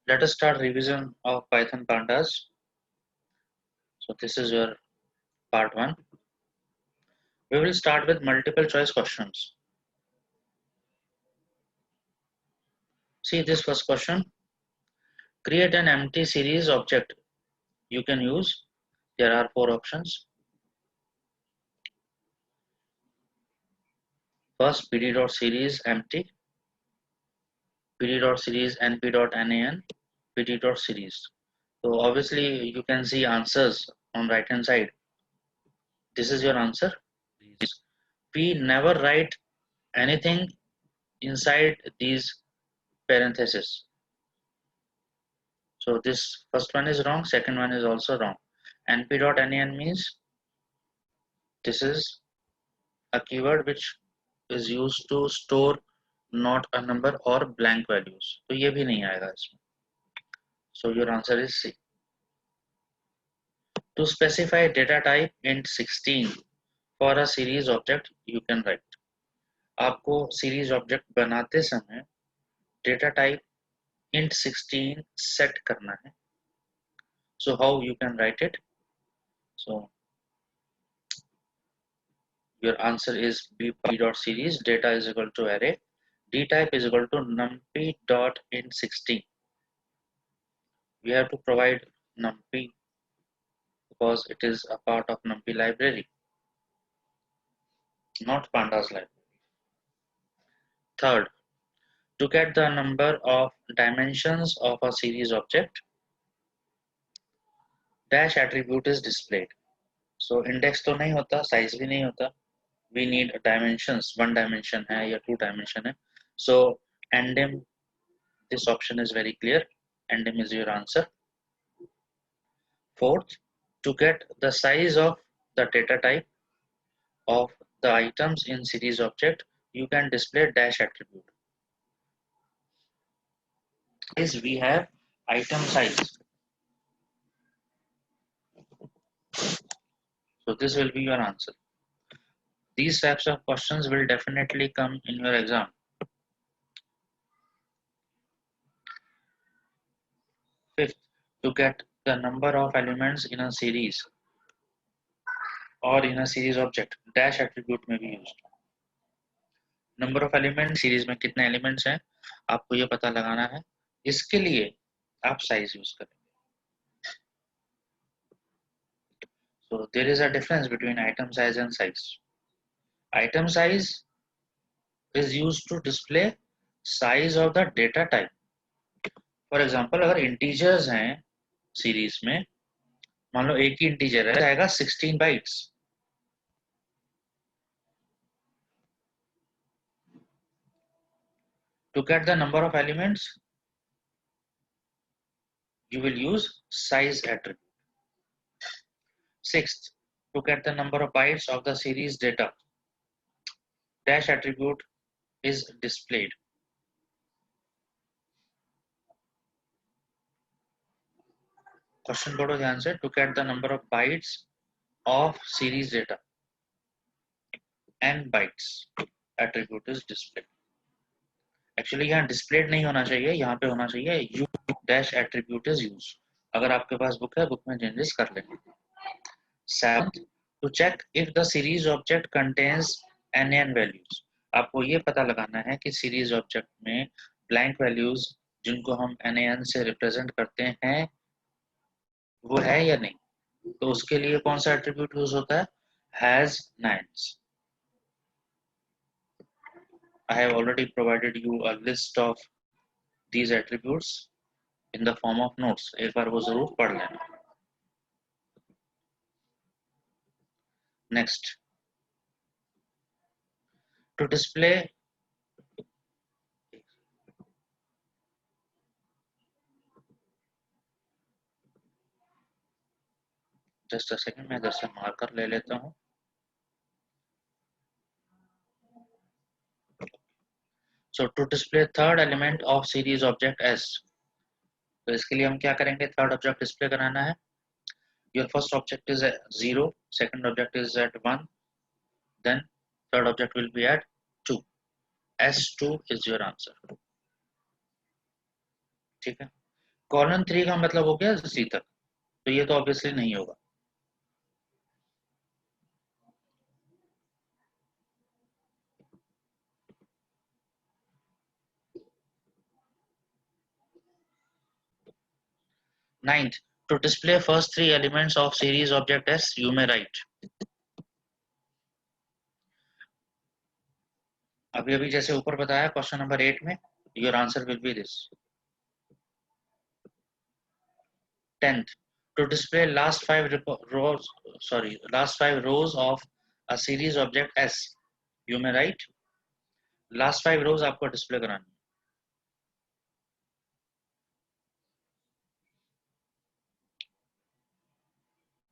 Let us start revision of Python pandas. So this is your part 1. We will start with multiple choice questions. See this first question. Create an empty series object. You can use, there are 4 options. First, pd.series empty, pd.series np.nan, pd.series. So obviously you can see answers on right hand side. This is your answer. We never write anything inside these parentheses. So this first one is wrong, second one is also wrong. np.nan means this is a keyword which is used to store not a number or blank values. तो ये भी नहीं आएगा इसमें. So your answer is C. To specify data type int 16 for a series object you can write. आपको series object बनाते समय data type int 16 set करना है. So how you can write it? So your answer is b.series data is equal to array, d type is equal to numpy.int16. We have to provide numpy because it is a part of numpy library, not pandas library. Third, to get the number of dimensions of a series object, dash attribute is displayed. So index तो नहीं होता, size भी नहीं होता. We need dimensions, one dimension है या two dimension है. So ndim, this option is very clear. ndim is your answer. Fourth, to get the size of the data type of the items in series object, you can display dash attribute. Is we have item size. So this will be your answer. These types of questions will definitely come in your exam. Fifth, to get the number of elements in a series or in a series object, dash attribute may be used. Number of elements series में कितने elements हैं आपको ये पता लगाना है. इसके लिए आप size use करेंगे. So there is a difference between item size and size. Item size is used to display size of the data type. For example, अगर integers हैं series में, मान लो एक ही integer है, आएगा 16 bytes. To get the number of elements, you will use size attribute. Sixth, to get the number of bytes of the series data, dash attribute is displayed. Question पढ़ो ध्यान से. To get the number of bytes of series data, n bytes attribute is displayed. Actually यहाँ displayed नहीं होना चाहिए, यहाँ पे होना चाहिए u dash attribute is used. अगर आपके पास बुक है, बुक में changes कर लेंगे. Seventh, to check if the series object contains NaN values. आपको ये पता लगाना है कि series object में blank values जिनको हम NaN से represent करते हैं वो है या नहीं. तो उसके लिए कौन सा attribute यूज होता है? Has nines. I have already provided you a list of these attributes in the form of notes. एक बार वो जरूर पढ़ लेना. Next, to display just a second, मैं इधर से मार्कर ले लेता हूँ. So to display third element of series object S, तो इसके लिए हम क्या करेंगे? Third object display कराना है. Your first object is at 0, second object is at 1, then third object will be at 2. S2 is your answer. ठीक है. कॉलन 3 का मतलब हो गया सी तक, तो ये तो ऑब्वियसली नहीं होगा। Ninth, to display first three elements of series object S, you may write. अभी अभी जैसे ऊपर बताया क्वेश्चन नंबर 8 में, your answer will be this. 10th, to display last five rows of a series object S, you may write. Last 5 rows आपको display करानी।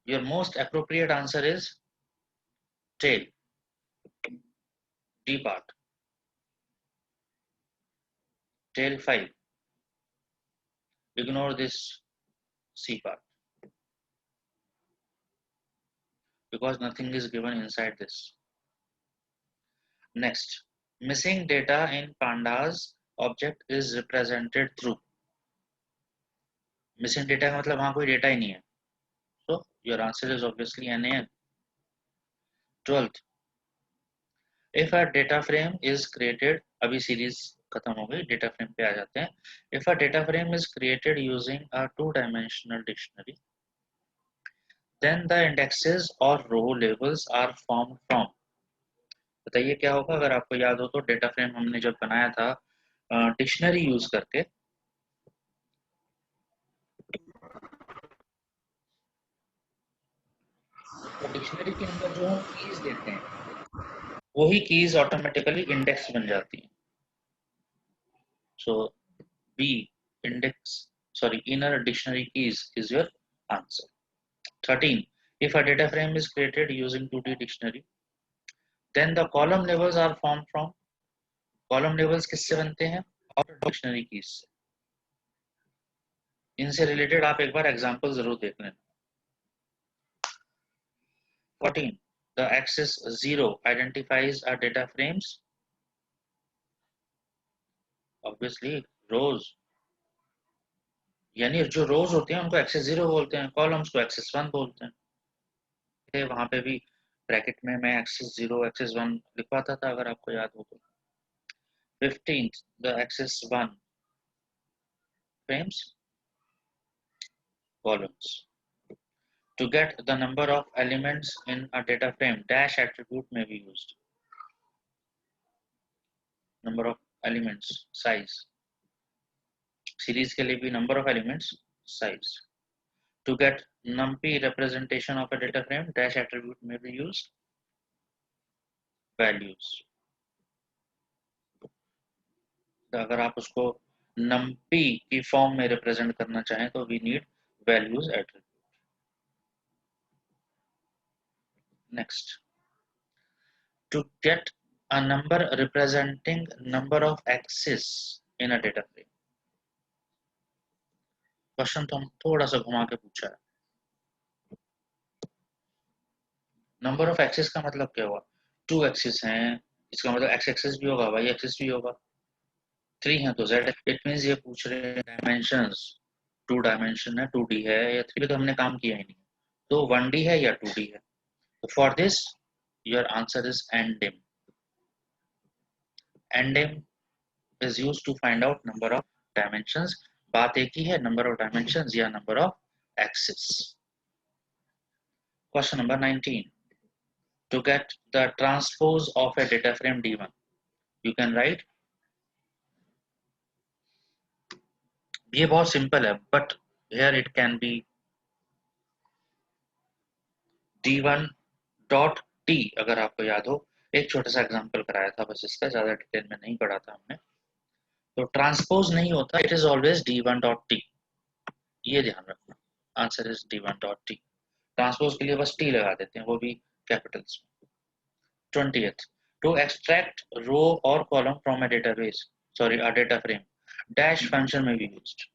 Your most appropriate answer is tail, D part, tail 5, ignore this C part because nothing is given inside this. Next, missing data in pandas object is represented through. Missing data का मतलब वहां कोई data ही नहीं है, so your answer is obviously NaN. 12th, if a data frame is created, अभी series खत्म हो गई, डेटा फ्रेम पे आ जाते हैं। if a data frame is created using a two-dimensional dictionary, then the indexes or row labels are formed from. बताइए क्या होगा अगर आपको याद हो तो, डेटा फ्रेम हमने जब बनाया था डिक्शनरी यूज करके, तो डिक्शनरी के अंदर जो हम कीज देते हैं वही कीज ऑटोमेटिकली इंडेक्स बन जाती हैं। So B index, sorry, inner dictionary keys is your answer. 13, if a data frame is created using 2D dictionary, then the column labels are formed from. Column levels किससे बनते हैं? और dictionary keys से। इनसे related आप एक बार example जरूर देख लेना। 14, the axis 0 identifies a data frames, obviously rows, यानी जो रोज होते हैं उनको एक्सेस 0 बोलते हैं, कॉलम्स को एक्सेस 1 बोलते हैं। वहां पे भी ब्रैकेट में मैं एक्सेस 0 एक्सेस 1 लिखवाता था अगर आपको याद हो तो। 15th, the axis 1 frames columns. To get the number of elements in a data frame, dash attribute may be used. Number of elements, size. Series के लिए भी number of elements, size. To get numpy representation of a data frame, dash attribute may be used. Values. तो अगर आप उसको numpy की form में represent करना चाहें तो we need values attribute. Next, to get a number representing number of axes in a data frame. Question तो हम थोड़ा सा घुमा के पूछा है। नंबर ऑफ एक्सिस का मतलब क्या हुआ? 2 एक्सिस हैं, इसका मतलब एक्स एक्सिस भी होगा, वाई एक्सिस भी होगा। 3 है तो जेड, इट मींस ये पूछ रहे हैं डायमेंशंस, 2 डायमेंशन है, 2D है या 3D, तो हमने काम किया ही नहीं, तो 1D है या 2D है। तो for this your answer is NDIM. NDIM is used to find out number of dimensions. बात एक ही है, नंबर ऑफ डायमेंशंस या number of axis. Question number 19, to get the transpose of a data frame D1, you can write, ये बहुत simple है, but here it can be D1 dot T। अगर आपको याद हो, एक छोटा सा एग्जांपल कराया था बस, इसका ज्यादा डिटेल में नहीं पढ़ा था हमने। तो ट्रांसपोज नहीं होता, it is always D1 dot T, ये ध्यान रखना। Answer is D1 dot T। Transpose के लिए बस T लगा देते हैं, वो भी कैपिटल्स में। 20th, to extract row or column from a database, sorry, a data frame, dash function may be used.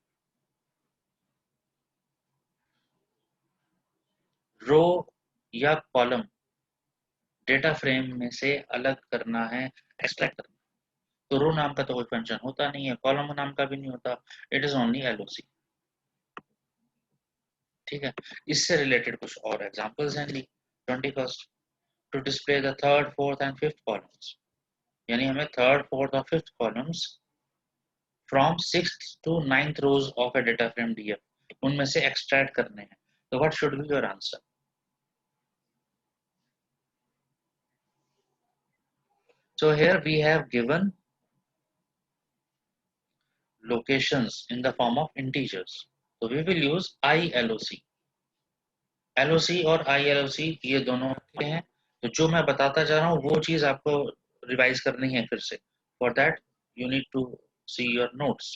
रो या कॉलम डेटा फ्रेम में से अलग करना है, एक्सट्रैक्ट करना, तो रो नाम का तो कोई फंक्शन होता नहीं है, कॉलम नाम का भी नहीं होता, इट इज ओनली LOC। ठीक है, इससे रिलेटेड कुछ और एग्जांपल्स हैं ली। 21st, to display the third, fourth and fifth columns, यानी हमें थर्ड, फोर्थ और fifth columns from sixth to ninth rows of a data frame DF, उनमें से एक्सट्रैक्ट करने हैं। तो what should be your answer? So here we have given locations in the form of integers. So we will use ILOC. LOC और ILOC ये दोनों हैं। तो जो मैं बताता जा रहा हूँ वो चीज आपको रिवाइज करनी है फिर से। For that you need to see your notes.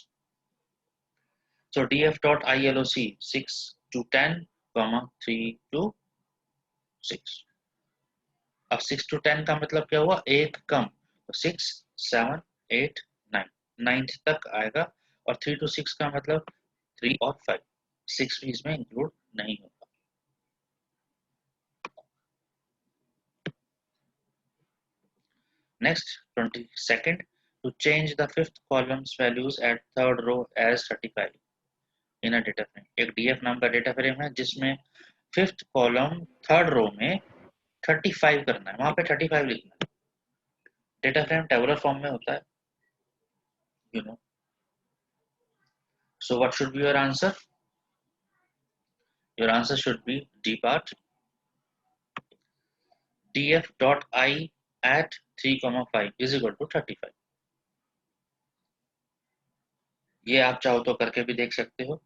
So df.iloc 6 to 10, 3 to 6. अब 6 to 10 का मतलब क्या हुआ? एक कम, तो 6, 7, 8, 9, 9th तक आएगा। और 3 to 6 का मतलब 3 और 5, 6 भी इसमें इंक्लूड नहीं होगा। Next 22nd, to change the fifth column's values at third row as 35 in a data frame। एक डीएफ नाम का डेटा फ्रेम है जिसमें फिफ्थ कॉलम थर्ड रो में 35 करना है, वहां पे 35 लिखना है। डेटा फ्रेम टेबुलर फॉर्म में होता है, you know. So what should be your answer? Your answer should be D part. df.I at 3,5 is equal to 35. ये आप चाहो तो करके भी देख सकते हो।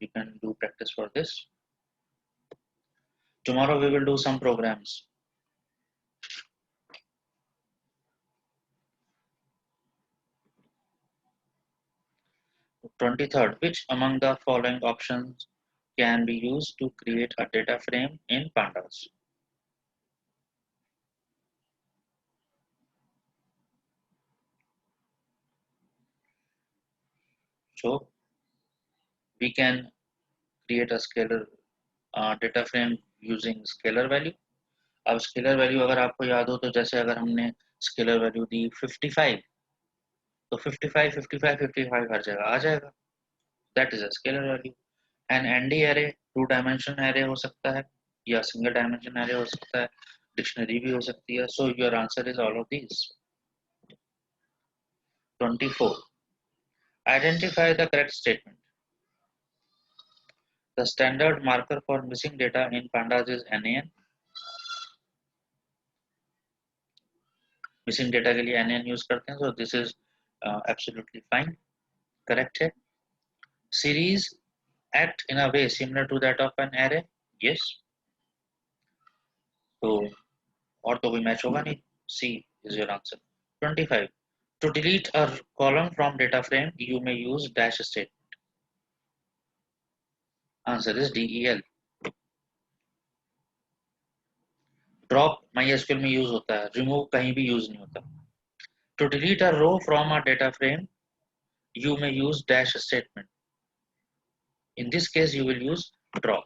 You can do practice for this. Tomorrow we will do some programs. 23rd, which among the following options can be used to create a data frame in pandas? So we can create a scalar data frame using scalar value. अब scalar value अगर आपको याद हो तो जैसे अगर हमने scalar value दी 55, तो 55, 55, 55 हर जगह आ जाएगा। That is a scalar value. An ND array 2 dimension array हो सकता है या सिंगल डायमेंशन एरे हो सकता है, डिक्शनरी भी हो सकती है। So your answer is all of these. 24, identify the correct statement. The standard marker for missing data in pandas is NaN। Missing data के लिए NaN यूज करते हैं, so this is absolutely fine, correct है। Series act in a way similar to that of an array? Yes. तो और तो कोई match होगा नहीं। C is your answer. 25. To delete a column from data frame, you may use dash statement. Answer is DEL. Drop MySQL में use होता है, remove कहीं भी यूज नहीं होता। To delete a row from a data frame, you may use dash statement. In this case, you will use drop.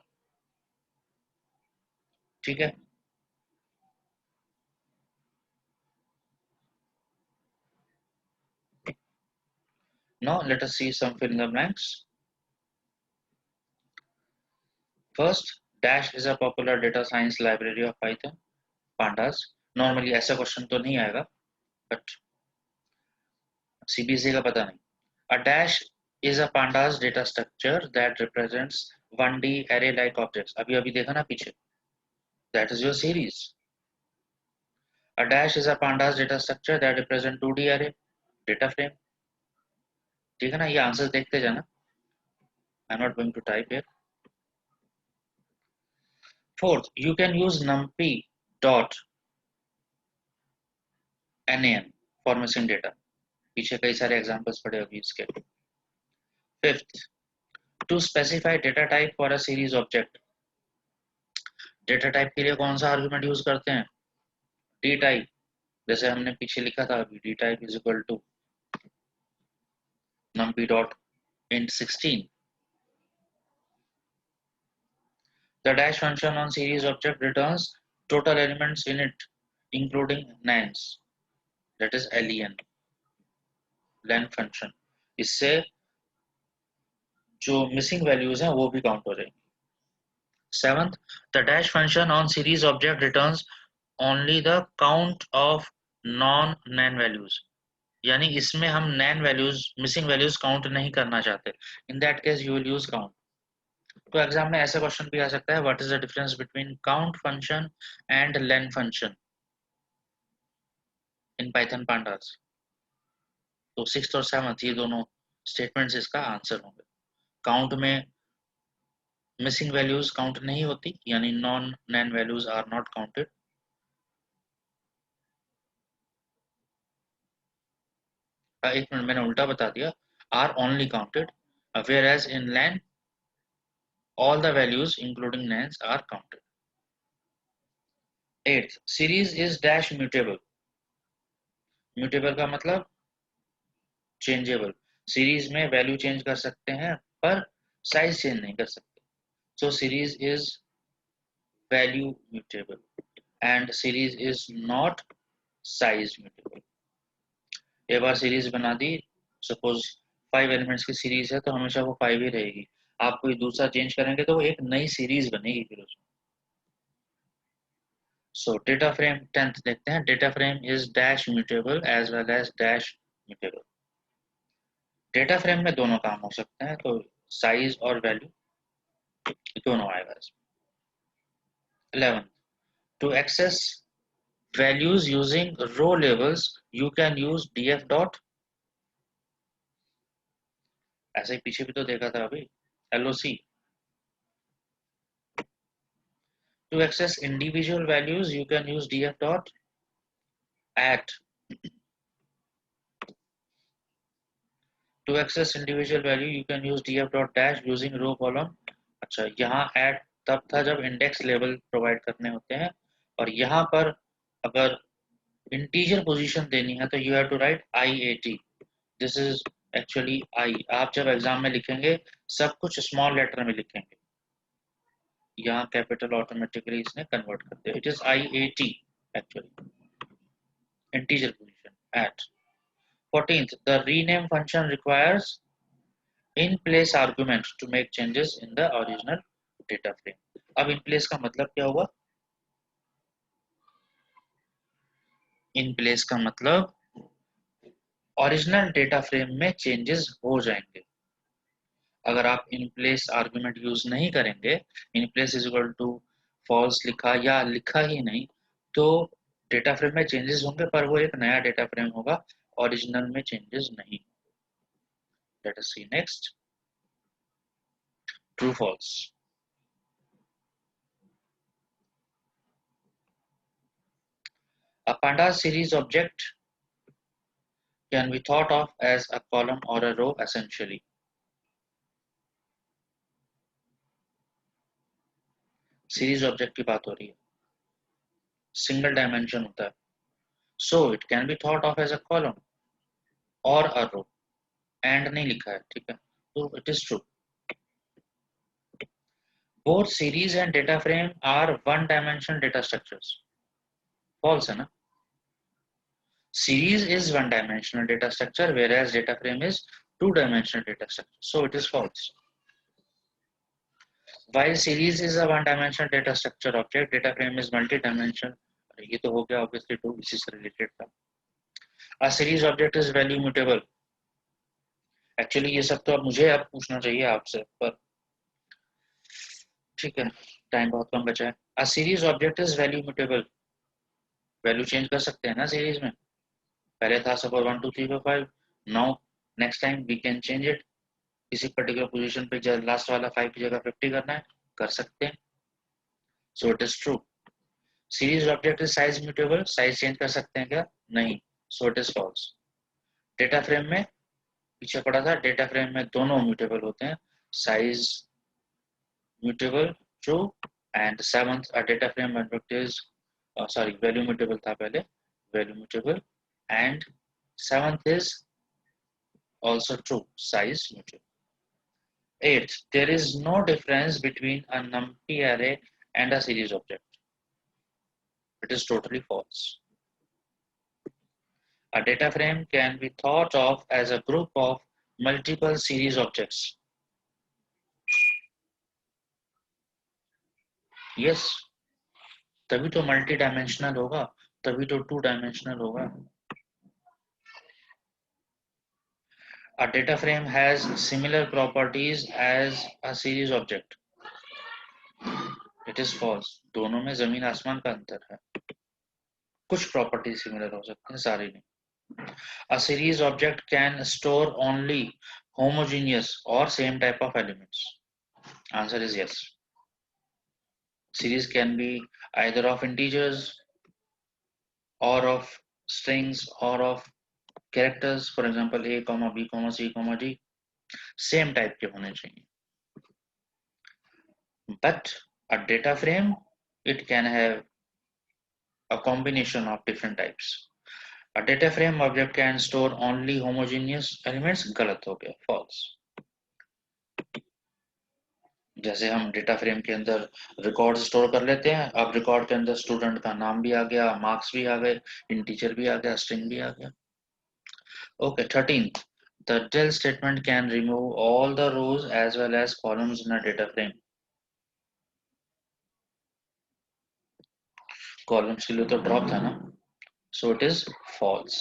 ठीक है। Now let us see some fill in the blanks. First, dash is a popular data science library of Python. Pandas. Normally ऐसा question तो नहीं आएगा, but CBSE का पता नहीं। A dash is a pandas data structure that represents 1D array like objects. अभी देखा ना पीछे, that is your series. A dash is a pandas data structure that represents 2D array data frame. ठीक है ना, ये आंसर देखते जाना। I'm not going to type here. Fourth, you can use numpy dot nan for missing data. पीछे कई सारे examples पड़े अभी इसके। Fifth, to specify data type for a series object. Data type के लिए कौन सा आर्गुमेंट यूज करते हैं? D type. जैसे हमने पीछे लिखा था अभी, D type is equal to numpy dot int 16. The dash function on series object returns total elements in it including nans, that is len, len function। इससे जो मिसिंग वैल्यूज हैं वो भी काउंट हो जाएंगी। Seventh, the dash function on series object returns only the count of non-nan values. यानी इसमें हम नैन वैल्यूज मिसिंग वैल्यूज काउंट नहीं करना चाहते. In that case you will use count. तो एग्जाम में ऐसा क्वेश्चन भी आ सकता है, what is the difference between count function and len function in Python pandas. तो सिक्स्थ और सेवंथ ये दोनों स्टेटमेंट्स इसका आंसर होंगे. काउंट में मिसिंग वैल्यूज काउंट नहीं होती, यानी non NaN values are not counted. एक मिनट, मैंने उल्टा बता दिया. Are only counted, whereas in len all the values including nans are counted. Eighth, series is dash mutable. Mutable का मतलब चेंजेबल. सीरीज में वैल्यू चेंज कर सकते हैं पर साइज चेंज नहीं कर सकते. सो series is value mutable and series is not size mutable. एक बार सीरीज बना दी, सपोज 5 एलिमेंट्स की सीरीज है तो हमेशा वो 5 ही रहेगी. आप कोई दूसरा चेंज करेंगे तो वो एक नई सीरीज बनेगी फिर उसमें. सो डेटा फ्रेम 10th देखते हैं. Data frame is dash mutable as well as dash mutable. Data frame में दोनों काम हो सकते हैं, तो साइज और वैल्यू दोनों आएगा इसमें. 11th, to access values using row labels you can use df dot. ऐसे ही पीछे भी तो देखा था अभी, loc. To access individual values you can use df dot at. To access individual value you can use df dot dash using row column. अच्छा, यहाँ at तब था जब इंडेक्स लेवल प्रोवाइड करने होते हैं, और यहाँ पर अगर इंटीजर पोजीशन देनी है तो you have to write IAT. This is actually I. आप जब एग्जाम में लिखेंगे सब कुछ स्मॉल लेटर में लिखेंगे, यहाँ कैपिटल ऑटोमेटिकली इसने कन्वर्ट कर दिया. It is IAT actually, integer position at. 14th, the rename function requires in place argument to make changes in the original data frame. अब in place का मतलब क्या हुआ? in place का मतलब ओरिजिनल डेटा फ्रेम में चेंजेस हो जाएंगे. अगर आप इन प्लेस आर्गुमेंट यूज नहीं करेंगे, in place is equal to false लिखा या लिखा ही नहीं, तो डेटा फ्रेम में चेंजेस होंगे पर वो एक नया डेटा फ्रेम होगा, ओरिजिनल में चेंजेस नहीं. Let us see next. True false. A pandas series object can be thought of as a column or a row essentially. Series object की बात हो रही है, सिंगल डायमेंशन होता है, so it can be thought of as a column और a row. And नहीं लिखा है, ठीक है, तो it is true. Both series and data frame are one dimensional data structures. False है ना. Series is one dimensional data structure whereas data frame is two dimensional data structure, so it is false. While series is a one dimensional data structure object, data frame is multi-dimensional. ये तो हो गया obviously तो इसी से related था. A series object is value mutable. Actually ये सब तो अब मुझे अब पूछना चाहिए आपसे, पर ठीक है, टाइम बहुत कम बचा है. A series object is value mutable. Value change कर सकते हैं ना सीरीज में. पहले था suppose 1 2 3 4 5. Now next time we can change it. किसी पर्टिकुलर पोजीशन पे लास्ट वाला 5 की जगह 50 करना है, कर सकते हैं. So it is true. Series object is size mutable. Size change कर सकते हैं क्या? नहीं. So it is false. Data frame में पीछे पड़ा था, डेटा फ्रेम में दोनों म्यूटेबल होते हैं, size mutable, true. And seventh, data frame object is sorry value mutable था पहले, value mutable. And seventh is also true, size mutable. 8th, there is no difference between a numpy array and a series object. It is totally false. A data frame can be thought of as a group of multiple series objects. Yes, तभी तो multi dimensional होगा, तभी तो 2 dimensional होगा। A data frame has similar properties as a series object. It is false. दोनों में जमीन आसमान का अंतर है। कुछ प्रॉपर्टी सिमिलर हो सकते हैं, सारी नहीं। A series object can store only homogeneous or same type of elements. Answer is yes. Series can be either of integers or of strings or of characters. For example, a, b, c, d. Same type के होने चाहिए। But a data frame, it can have a combination of different types. A data frame object can store only homogeneous elements, गलत हो गया, false। जैसे हम data frame के अंदर रिकॉर्ड स्टोर कर लेते हैं, अब रिकॉर्ड के अंदर स्टूडेंट का नाम भी आ गया, मार्क्स भी आ गए, इंटीजर भी आ गया, स्ट्रिंग भी आ गया। Okay, 13th, the del statement can remove all the rows as well as columns in a data frame. Columns के लिए तो ड्रॉप था ना, so it is false.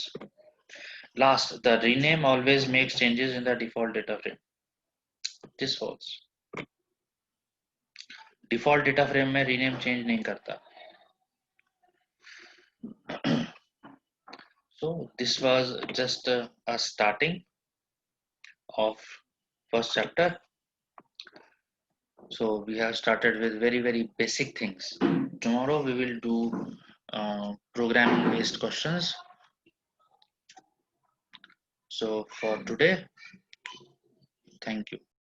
Last, the rename always makes changes in the default data frame. It is false. Default data frame में rename change नहीं करता। So this was just a starting of first chapter. So we have started with very basic things. Tomorrow we will do programming based questions. So for today, thank you.